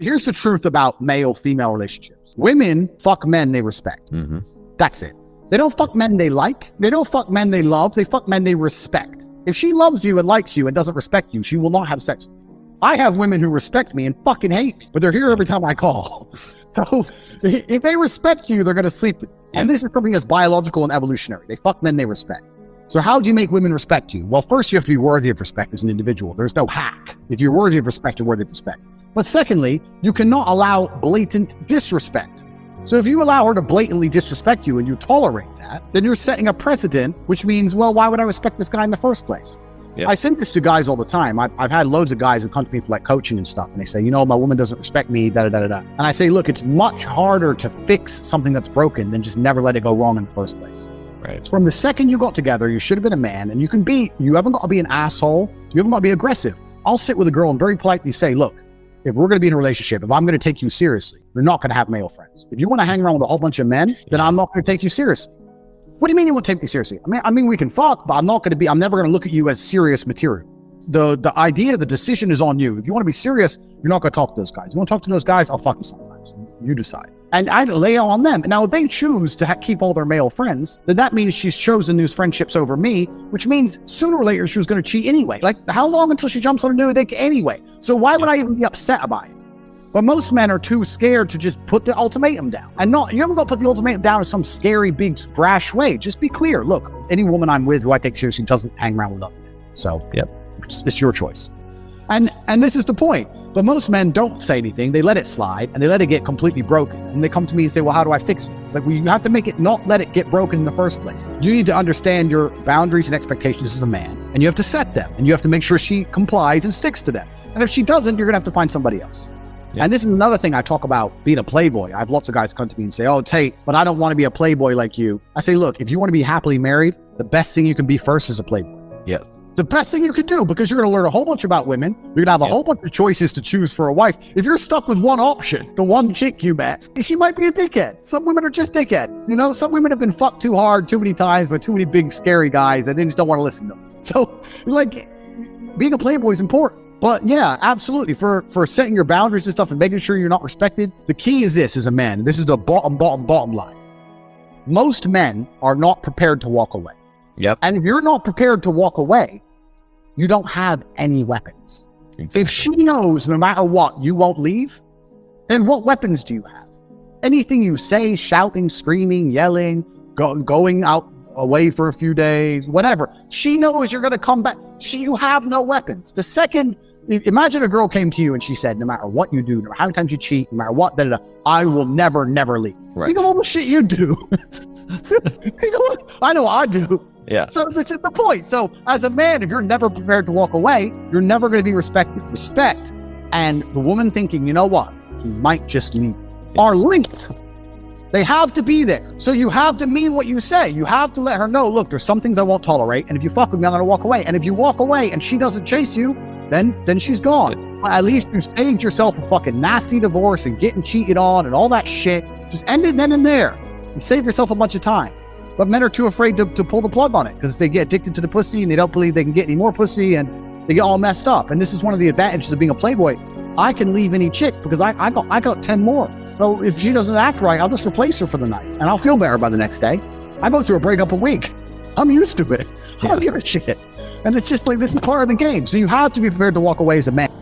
Here's the truth about male-female relationships. Women fuck men they respect. That's it. They don't fuck men they like. They don't fuck men they love. They fuck men they respect. If she loves you and likes you and doesn't respect you, she will not have sex with you. I have women who respect me and fucking hate me, but they're here every time I call. So if they respect you, they're going to sleep with you. And this is something that's biological and evolutionary. They fuck men they respect. So how do you make women respect you? Well, first you have to be worthy of respect as an individual. There's no hack. If you're worthy of respect, you're worthy of respect. But secondly, you cannot allow blatant disrespect. So if you allow her to blatantly disrespect you and you tolerate that, then you're setting a precedent, which means, well, why would I respect this guy in the first place? I send this to guys all the time. I've had loads of guys who come to me for like coaching and stuff, and they say, you know, my woman doesn't respect me, da-da-da-da-da. And I say, look, it's much harder to fix something that's broken than just never let it go wrong in the first place. Right. So from the second you got together, you should have been a man, and you haven't got to be an asshole. You haven't got to be aggressive. I'll sit with a girl and very politely say, look, if we're going to be in a relationship, if I'm going to take you seriously, you're not going to have male friends. If you want to hang around with a whole bunch of men, then I'm not going to take you seriously. What do you mean you won't take me seriously? I mean, we can fuck, but I'm never going to look at you as serious material. The idea, the decision is on you. If you want to be serious, you're not going to talk to those guys. You want to talk to those guys, I'll fuck you sometimes. You decide. And I lay it on them. Now, if they choose to keep all their male friends, then that means she's chosen those friendships over me, which means sooner or later she was going to cheat anyway. Like, how long until she jumps on a new dick anyway? So why would I even be upset about it? But most men are too scared to just put the ultimatum down. And you haven't got to put the ultimatum down in some scary, big, brash way. Just be clear. Look, any woman I'm with who I take seriously doesn't hang around with other men. So it's your choice. And this is the point. But most men don't say anything. They let it slide and they let it get completely broken. And they come to me and say, well, how do I fix it? It's like, well, you have to make it not let it get broken in the first place. You need to understand your boundaries and expectations as a man, and you have to set them, and you have to make sure she complies and sticks to them. And if she doesn't, you're going to have to find somebody else. And this is another thing I talk about being a playboy. I have lots of guys come to me and say, oh, Tate, but I don't want to be a playboy like you. I say, look, if you want to be happily married, the best thing you can be first is a playboy. Yeah. The best thing you can do, because you're going to learn a whole bunch about women. You're going to have a whole bunch of choices to choose for a wife. If you're stuck with one option, the one chick you met, she might be a dickhead. Some women are just dickheads. You know, some women have been fucked too hard, too many times by too many big, scary guys, and they just don't want to listen to them. So, like, being a playboy is important. But yeah, absolutely. For setting your boundaries and stuff and making sure you're not respected, the key is this as a man. This is the bottom line. Most men are not prepared to walk away. Yep. And if you're not prepared to walk away, you don't have any weapons. Exactly. If she knows no matter what, you won't leave, then what weapons do you have? Anything you say, shouting, screaming, yelling, going out away for a few days, whatever. She knows you're going to come back. You have no weapons. The second, imagine a girl came to you and she said, no matter what you do, no matter how many times you cheat, no matter what, I will never leave. Right. Think of all the shit you do. I know I do. Yeah. So this is the point. So as a man, if you're never prepared to walk away, you're never going to be respected. Respect and the woman thinking, you know what, he might just leave, are linked. They have to be there. So you have to mean what you say. You have to let her know, look, there's some things I won't tolerate. And if you fuck with me, I'm going to walk away. And if you walk away and she doesn't chase you, then she's gone. At least you saved yourself a fucking nasty divorce and getting cheated on and all that shit. Just end it then and there and save yourself a bunch of time. But men are too afraid to pull the plug on it because they get addicted to the pussy and they don't believe they can get any more pussy and they get all messed up. And this is one of the advantages of being a playboy. I can leave any chick because I got 10 more. So if she doesn't act right, I'll just replace her for the night and I'll feel better by the next day. I go through a breakup a week. I'm used to it. I don't give a shit. And it's just like, this is part of the game. So you have to be prepared to walk away as a man.